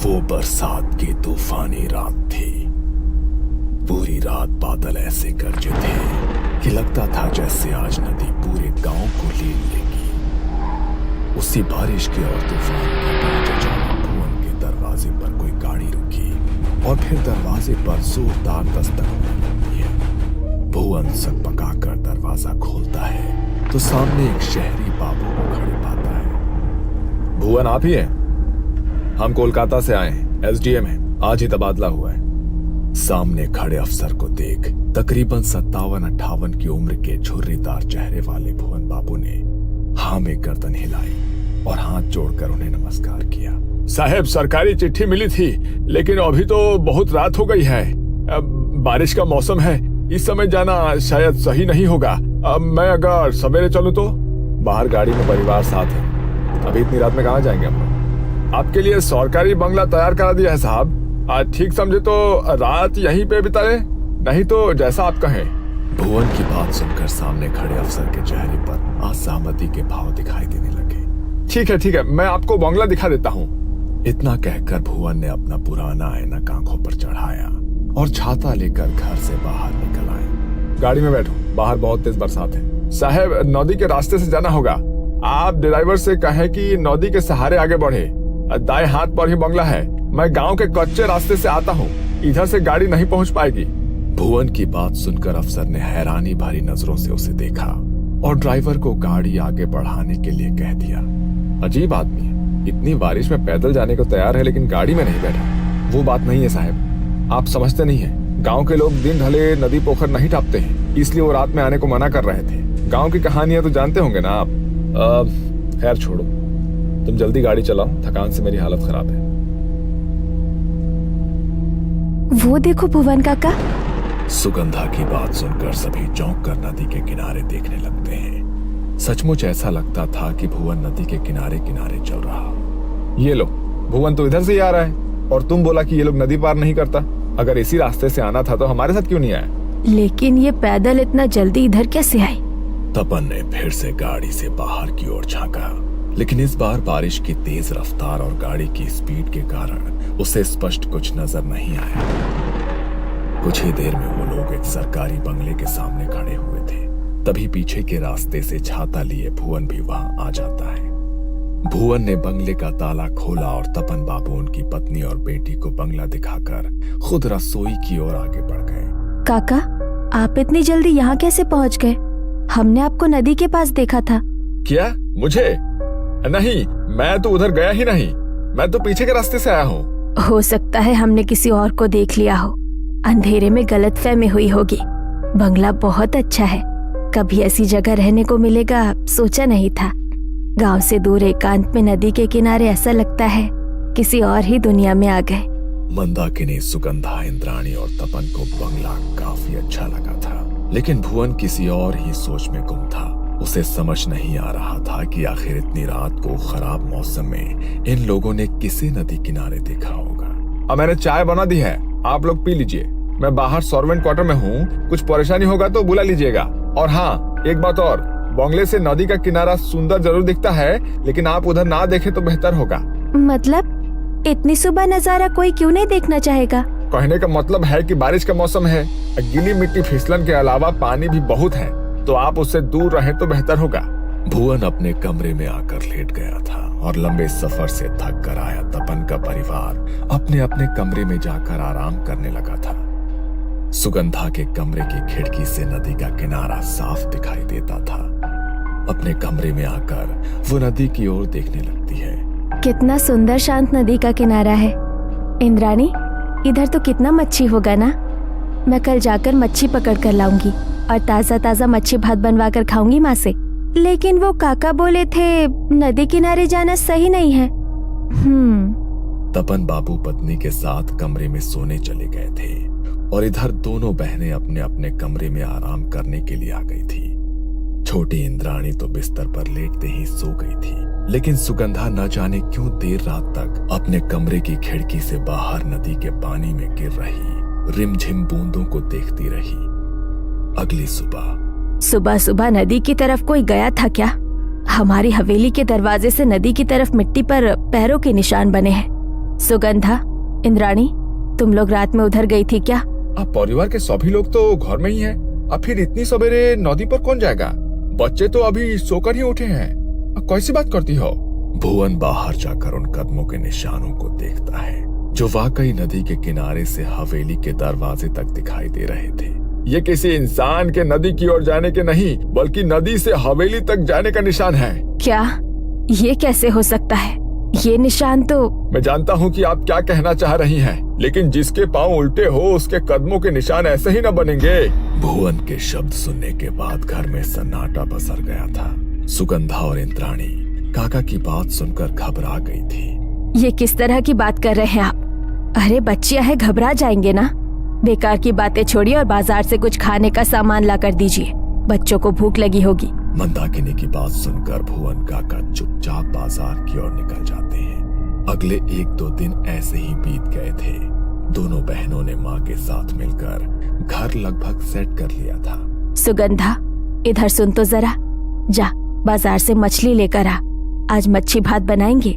वो बरसात की तूफानी रात थी। पूरी रात बादल ऐसे गरजे थे कि लगता था जैसे आज नदी पूरे गांव को ले लेगी। उसी बारिश के और तूफान के बीच अचानक भुवन के दरवाजे पर कोई गाड़ी रुकी और फिर दरवाजे पर जोरदार दस्तक होने लगती है। भुवन सकपकाकर दरवाजा खोलता है तो सामने एक शहरी बाबू को खड़े पाता है। भुवन आप ही हैं? हम कोलकाता से आए हैं, एसडीएम हैं, आज ही तबादला हुआ है। सामने खड़े अफसर को देख तकरीबन 57-58 की उम्र के झुर्रीदार चेहरे वाले भुवन बाबू ने हाँ में गर्दन हिलाई और हाथ जोड़कर उन्हें नमस्कार किया। साहब, सरकारी चिट्ठी मिली थी, लेकिन अभी तो बहुत रात हो गई है। बारिश का मौसम है, इस समय जाना शायद सही नहीं होगा। मैं अगर सवेरे चलूं तो? बाहर गाड़ी में परिवार साथ है, अभी इतनी रात में कहाँ जाएंगे हम लोग? आपके लिए सरकारी बंगला तैयार करा दिया है साहब, ठीक समझे तो रात यहीं पे बिताए, नहीं तो जैसा आप कहें। भुवन की बात सुनकर सामने खड़े अफसर के चेहरे पर असहमति के भाव दिखाई देने लगे। ठीक है, मैं आपको बंगला दिखा देता हूँ। इतना कहकर भुवन ने अपना पुराना ऐनक आंखों पर चढ़ाया और छाता लेकर घर से बाहर निकल आए। गाड़ी में बैठो, बाहर बहुत तेज बरसात है। साहब, नदी के रास्ते से जाना होगा। आप ड्राइवर से कहें कि नदी के सहारे आगे बढ़े, दाएं हाथ पर ही बंगला है। मैं गांव के कच्चे रास्ते से आता हूँ, इधर से गाड़ी नहीं पहुँच पाएगी। भुवन की बात सुनकर अफसर ने हैरानी भरी नजरों से उसे देखा और ड्राइवर को गाड़ी आगे बढ़ाने के लिए कह दिया। अजीब आदमी है, इतनी बारिश में पैदल जाने को तैयार है लेकिन गाड़ी में नहीं बैठा। वो बात नहीं है साहब, आप समझते नहीं है। गांव के लोग दिन ढले नदी पोखर नहीं टापते हैं, इसलिए वो रात में आने को मना कर रहे थे। गांव की कहानियां तो जानते होंगे ना आप। खैर छोड़ो, तुम जल्दी गाड़ी चलाओ, थकान से मेरी हालत खराब है। वो देखो भुवन काका। सुगंधा की बात सुनकर सभी चौंक कर नदी के किनारे देखने लगते हैं। सचमुच ऐसा लगता था कि भुवन नदी के किनारे किनारे चल रहा। ये लो, भुवन तो इधर से ही आ रहा है और तुम बोला कि ये लोग नदी पार नहीं करता। अगर इसी रास्ते से आना था तो हमारे साथ क्यों नहीं आया? लेकिन ये पैदल इतना जल्दी इधर कैसे आए? तपन ने फिर से गाड़ी से बाहर की ओर झांका, लेकिन इस बार बारिश की तेज रफ्तार और गाड़ी की स्पीड के कारण उसे स्पष्ट कुछ नजर नहीं आया। कुछ ही देर में वो लोग एक सरकारी बंगले के सामने खड़े हुए थे। तभी पीछे के रास्ते से छाता लिए भुवन भी वहां आ जाता है। भुवन ने बंगले का ताला खोला और तपन बाबू उनकी पत्नी और बेटी को बंगला दिखाकर खुद रसोई की ओर आगे बढ़ गए। काका, आप इतनी जल्दी यहाँ कैसे पहुँच गए? हमने आपको नदी के पास देखा था। क्या? मुझे? नहीं, मैं तो उधर गया ही नहीं, मैं तो पीछे के रास्ते से आया हूँ। हो सकता है हमने किसी और को देख लिया हो, अंधेरे में गलतफहमी हुई होगी। बंगला बहुत अच्छा है, कभी ऐसी जगह रहने को मिलेगा सोचा नहीं था। गांव से दूर एकांत में नदी के किनारे ऐसा लगता है किसी और ही दुनिया में आ गए। मंदाकिनी, सुगंधा, इंद्राणी और तपन को बंगला काफी अच्छा लगा था, लेकिन भुवन किसी और ही सोच में गुम था। उसे समझ नहीं आ रहा था कि आखिर इतनी रात को खराब मौसम में इन लोगों ने किसे नदी किनारे देखा होगा। अब मैंने चाय बना दी है, आप लोग पी लीजिए। मैं बाहर सर्वेंट क्वार्टर में हूँ, कुछ परेशानी होगा तो बुला लीजिएगा। और हाँ, एक बात और, बंगले से नदी का किनारा सुंदर जरूर दिखता है, लेकिन आप उधर ना देखें तो बेहतर होगा। मतलब इतनी सुबह नजारा कोई क्यों नहीं देखना चाहेगा? कहने का मतलब है कि बारिश का मौसम है, गीली मिट्टी फिसलन के अलावा पानी भी बहुत है, तो आप उससे दूर रहे तो बेहतर होगा। भुवन अपने कमरे में आकर लेट गया था और लंबे सफर से थक कर आया तपन का परिवार अपने अपने कमरे में जाकर आराम करने लगा था। सुगंधा के कमरे की खिड़की से नदी का किनारा साफ दिखाई देता था। अपने कमरे में आकर वो नदी की ओर देखने लगती है। कितना सुंदर शांत नदी का किनारा है। इंद्राणी, इधर तो कितना मच्छी होगा ना? मैं कल जाकर मच्छी पकड़ कर लाऊंगी और ताजा ताजा मच्छी भात बनवा कर खाऊंगी माँ से। लेकिन वो काका बोले थे नदी किनारे जाना सही नहीं है। तपन बाबू पत्नी के साथ कमरे में सोने चले गए थे और इधर दोनों बहनें अपने अपने कमरे में आराम करने के लिए आ गई थी। छोटी इंद्राणी तो बिस्तर पर लेटते ही सो गई थी, लेकिन सुगंधा न जाने क्यों देर रात तक अपने कमरे की खिड़की से बाहर नदी के पानी में गिर रही रिमझिम बूंदों को देखती रही। अगली सुबह सुबह नदी की तरफ कोई गया था क्या? हमारी हवेली के दरवाजे से नदी की तरफ मिट्टी पर पैरों के निशान बने हैं। सुगंधा, इंद्राणी, तुम लोग रात में उधर गई थी क्या? अब परिवार के सभी लोग तो घर में ही हैं। अब फिर इतनी सवेरे नदी पर कौन जाएगा? बच्चे तो अभी सोकर ही उठे हैं। अब कैसी बात करती हो? भुवन बाहर जाकर उन कदमों के निशानों को देखता है जो वाकई नदी के किनारे से हवेली के दरवाजे तक दिखाई दे रहे थे। ये किसी इंसान के नदी की ओर जाने के नहीं, बल्कि नदी से हवेली तक जाने का निशान है। क्या? ये कैसे हो सकता है? ये निशान तो... मैं जानता हूँ कि आप क्या कहना चाह रही हैं, लेकिन जिसके पाँव उल्टे हो उसके कदमों के निशान ऐसे ही न बनेंगे। भुवन के शब्द सुनने के बाद घर में सन्नाटा पसर गया था। सुगंधा और इंद्राणी काका की बात सुनकर घबरा गई थी। ये किस तरह की बात कर रहे हैं आप? अरे बच्चियां है, घबरा जाएंगे ना। बेकार की बातें छोड़िए और बाजार से कुछ खाने का सामान ला कर दीजिए, बच्चों को भूख लगी होगी। मंदाकिनी की बात सुनकर भुवन काका चुपचाप बाजार की ओर निकल जाते हैं। अगले 1-2 दिन ऐसे ही बीत गए थे। दोनों बहनों ने माँ के साथ मिलकर घर लगभग सेट कर लिया था। सुगंधा, इधर सुन तो जरा, जा बाजार से मछली लेकर आ। आज मच्छी भात बनाएंगे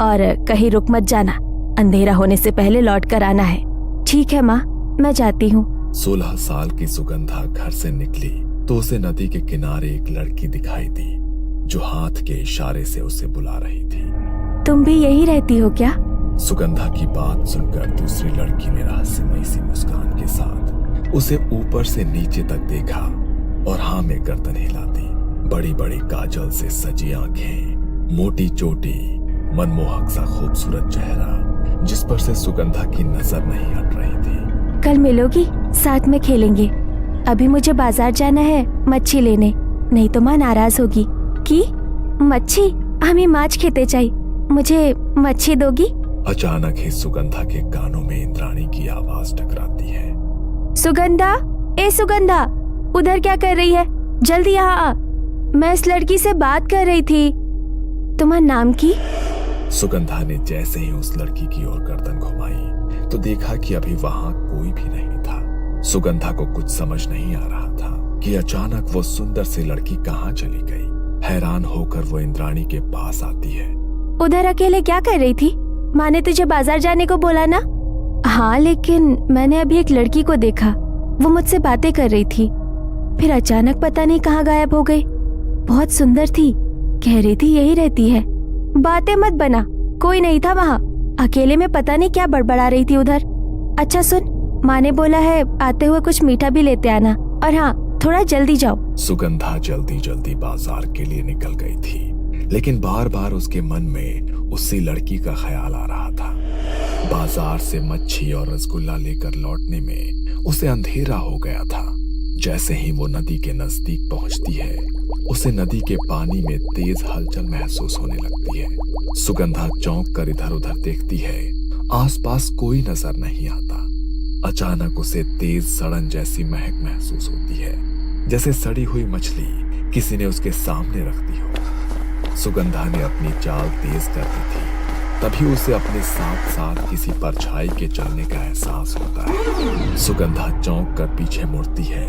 और कहीं रुक मत जाना, अंधेरा होने से पहले लौट कर आना है। ठीक है माँ, मैं जाती हूँ। 16 साल की सुगंधा घर से निकली तो उसे नदी के किनारे एक लड़की दिखाई दी जो हाथ के इशारे से उसे बुला रही थी। तुम भी यही रहती हो क्या? सुगंधा की बात सुनकर दूसरी लड़की ने रहस्यमयी सी मुस्कान के साथ उसे ऊपर से नीचे तक देखा और हाँ में गर्दन हिला दी। बड़ी बड़ी काजल से सजी आंखें, मोटी चोटी, मनमोहक सा खूबसूरत चेहरा जिस पर से सुगंधा की नजर नहीं हट रही थी। कल मिलोगी, साथ में खेलेंगे। अभी मुझे बाजार जाना है मच्छी लेने, नहीं तो माँ नाराज होगी। की मच्छी? हमें माछ खेते चाहिए, मुझे मच्छी दोगी? अचानक ही सुगंधा के कानों में इंद्राणी की आवाज टकराती है। सुगंधा, ए सुगंधा, उधर क्या कर रही है? जल्दी यहाँ आ, मैं इस लड़की से बात कर रही थी। तुम्हारा नाम की? सुगंधा ने जैसे ही उस लड़की की ओर गर्दन घुमाई तो देखा कि अभी वहां कोई भी नहीं था। सुगंधा को कुछ समझ नहीं आ रहा था कि अचानक वो सुंदर सी लड़की कहाँ चली गई। हैरान होकर वो इंद्राणी के पास आती है। उधर अकेले क्या कर रही थी? माँ ने तुझे बाजार जाने को बोला ना? हाँ, लेकिन मैंने अभी एक लड़की को देखा, वो मुझसे बातें कर रही थी, फिर अचानक पता नहीं कहाँ गायब हो गई। बहुत सुंदर थी, कह रही थी यही रहती है। बातें मत बना, कोई नहीं था वहाँ, अकेले में पता नहीं क्या बड़बड़ा रही थी उधर। अच्छा सुन, माँ ने बोला है आते हुए कुछ मीठा भी लेते आना, और हाँ थोड़ा जल्दी जाओ। सुगंधा जल्दी जल्दी बाजार के लिए निकल गई थी, लेकिन बार बार उसके मन में उसी लड़की का ख्याल आ रहा था। बाजार से मच्छी और रसगुल्ला लेकर लौटने में उसे अंधेरा हो गया था। जैसे ही वो नदी के नजदीक पहुंचती है उसे नदी के पानी में तेज हलचल महसूस होने लगती है। सुगंधा चौंक कर इधर उधर देखती है, आसपास कोई नजर नहीं आता। अचानक उसे तेज सड़न जैसी महक महसूस होती है, जैसे सड़ी हुई मछली किसी ने उसके सामने रख दी हो। सुगंधा ने अपनी चाल तेज कर दी थी, तभी उसे अपने साथ साथ किसी परछाई के चलने का एहसास होता है। सुगंधा चौंक कर पीछे मुड़ती है,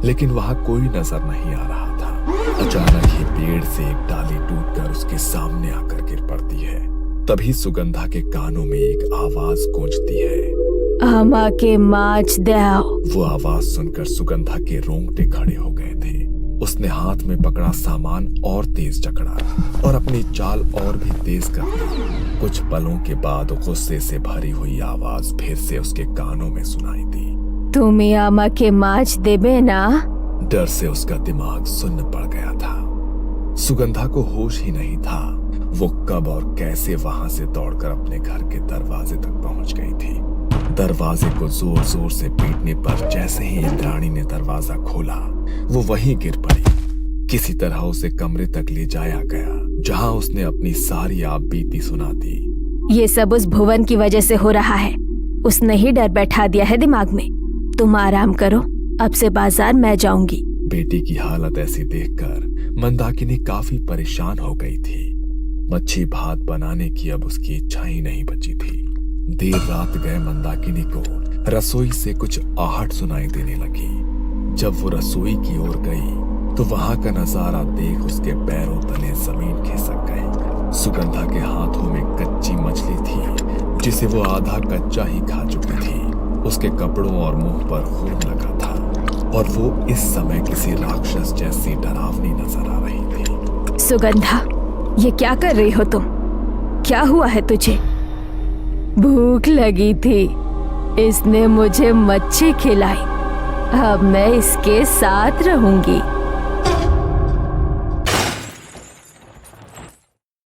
लेकिन वहां कोई नजर नहीं आ रहा था। अचानक ही पेड़ से एक डाली टूटकर उसके सामने आकर गिर पड़ती है। तभी सुगंधा के कानों में एक आवाज गूंजती है, आमा के माछ दो। वो आवाज सुनकर सुगंधा के रोंगटे खड़े हो गए थे। उसने हाथ में पकड़ा सामान और तेज जकड़ा और अपनी चाल और भी तेज कर दी। कुछ पलों के बाद गुस्से से भरी हुई आवाज फिर से उसके कानों में सुनाई दी, तुम्हें आमा के माछ देबे ना? डर से उसका दिमाग सुन्न पड़ गया था। सुगंधा को होश ही नहीं था वो कब और कैसे वहां से दौड़कर अपने घर के दरवाजे तक पहुंच गई थी। दरवाजे को जोर जोर से पीटने पर जैसे ही इंद्राणी ने दरवाजा खोला वो वहीं गिर पड़ी। किसी तरह उसे कमरे तक ले जाया गया, जहां उसने अपनी सारी आप बीती सुना दी। ये सब उस भुवन की वजह से हो रहा है, उसने ही डर बैठा दिया है दिमाग में। तुम आराम करो, अब से बाजार मैं जाऊंगी। बेटी की हालत ऐसी देखकर मंदाकिनी काफी परेशान हो गई थी। मच्छी भात बनाने की अब उसकी इच्छा ही नहीं बची थी। देर रात गए मंदाकिनी को रसोई से कुछ आहट सुनाई देने लगी। जब वो रसोई की ओर गई तो वहां का नजारा देख उसके पैरों तले जमीन खिसक गई। सुगंधा के हाथों में कच्ची मछली थी जिसे वो आधा कच्चा ही खा चुकी थी। उसके कपड़ों और मुंह पर खून लगा था और वो इस समय किसी राक्षस जैसी डरावनी नजर आ रही थी। सुगंधा, ये क्या कर रही हो तुम? क्या हुआ है तुझे? भूख लगी थी, इसने मुझे मच्छी खिलाई। अब मैं इसके साथ रहूंगी।